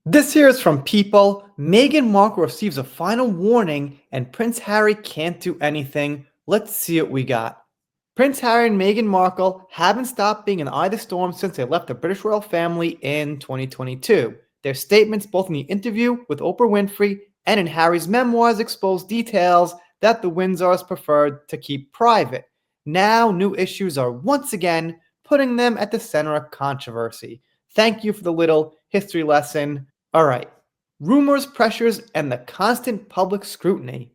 This here is from People. Meghan Markle receives a final warning and Prince Harry can't do anything. Let's see what we got. Prince Harry and Meghan Markle haven't stopped being in the eye of the storm since they left the British royal family in 2022. Their statements, both in the interview with Oprah Winfrey and in Harry's memoirs, expose details that the Windsors preferred to keep private. Now, new issues are once again putting them at the center of controversy. Thank you for the little history lesson. All right. Rumors, pressures, and the constant public scrutiny.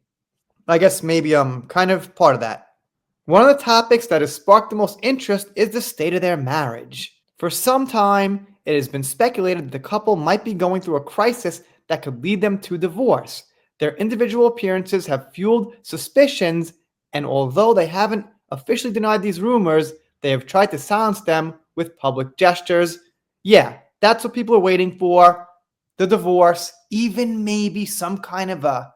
I guess maybe I'm kind of part of that. One of the topics that has sparked the most interest is the state of their marriage. For some time, it has been speculated that the couple might be going through a crisis that could lead them to divorce. Their individual appearances have fueled suspicions, and although they haven't officially denied these rumors, they have tried to silence them with public gestures. Yeah, that's what people are waiting for. The divorce, even maybe some kind of a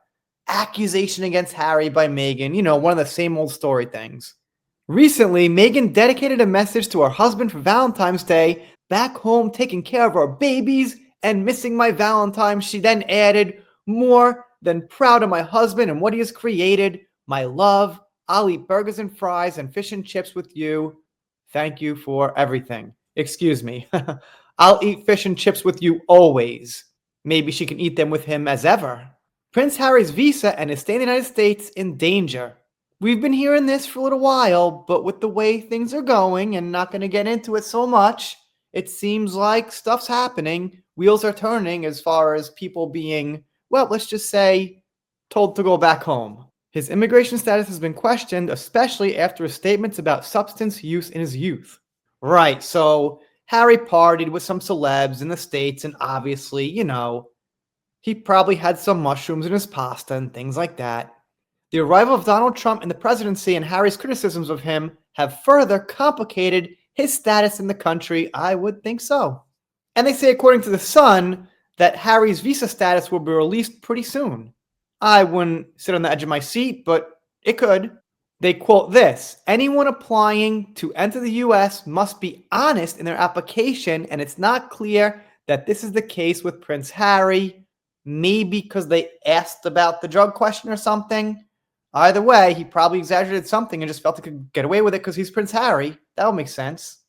accusation against Harry by Meghan, one of the same old story things. Recently, Meghan dedicated a message to her husband for Valentine's Day, back home taking care of our babies and missing my Valentine. She then added, more than proud of my husband and what he has created. My love, I'll eat burgers and fries and fish and chips with you. Thank you for everything. Excuse me. I'll eat fish and chips with you always. Maybe she can eat them with him as ever. Prince Harry's visa and his stay in the United States in danger. We've been hearing this for a little while, but with the way things are going and not going to get into it so much, it seems like stuff's happening. Wheels are turning as far as people being, well, let's just say, told to go back home. His immigration status has been questioned, especially after his statements about substance use in his youth. Right, so Harry partied with some celebs in the States, and obviously, he probably had some mushrooms in his pasta and things like that. The arrival of Donald Trump in the presidency and Harry's criticisms of him have further complicated his status in the country. I would think so. And they say, according to The Sun, that Harry's visa status will be released pretty soon. I wouldn't sit on the edge of my seat, but it could. They quote this: anyone applying to enter the U.S. must be honest in their application, and it's not clear that this is the case with Prince Harry. Maybe because they asked about the drug question or something. Either way, he probably exaggerated something and just felt he could get away with it because he's Prince Harry. That would make sense.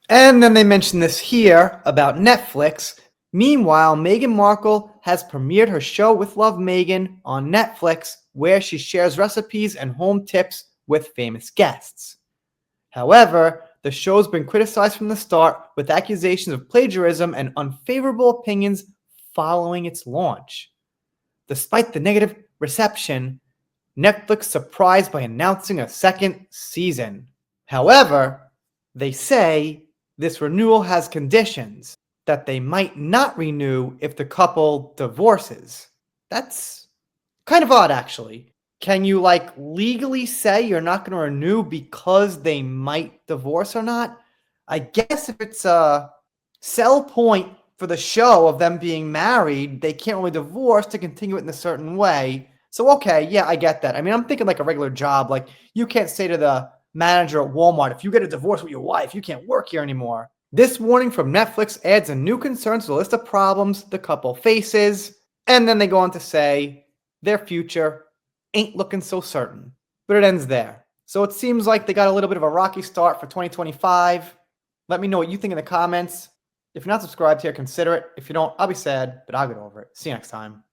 And then they mention this here about Netflix. Meanwhile, Meghan Markle has premiered her show With Love Meghan on Netflix, where she shares recipes and home tips with famous guests. However, the show's been criticized from the start with accusations of plagiarism and unfavorable opinions following its launch. Despite the negative reception, Netflix surprised by announcing a second season. However, they say this renewal has conditions that they might not renew if the couple divorces. That's kind of odd, actually. Can you, legally say you're not going to renew because they might divorce or not? I guess if it's a sell point for the show of them being married, they can't really divorce to continue it in a certain way. So, okay, yeah, I get that. I mean, I'm thinking like a regular job. Like, you can't say to the manager at Walmart, if you get a divorce with your wife, you can't work here anymore. This warning from Netflix adds a new concern to the list of problems the couple faces. And then they go on to say their future ain't looking so certain. But it ends there. So it seems like they got a little bit of a rocky start for 2025. Let me know what you think in the comments. If you're not subscribed here, consider it. If you don't, I'll be sad, but I'll get over it. See you next time.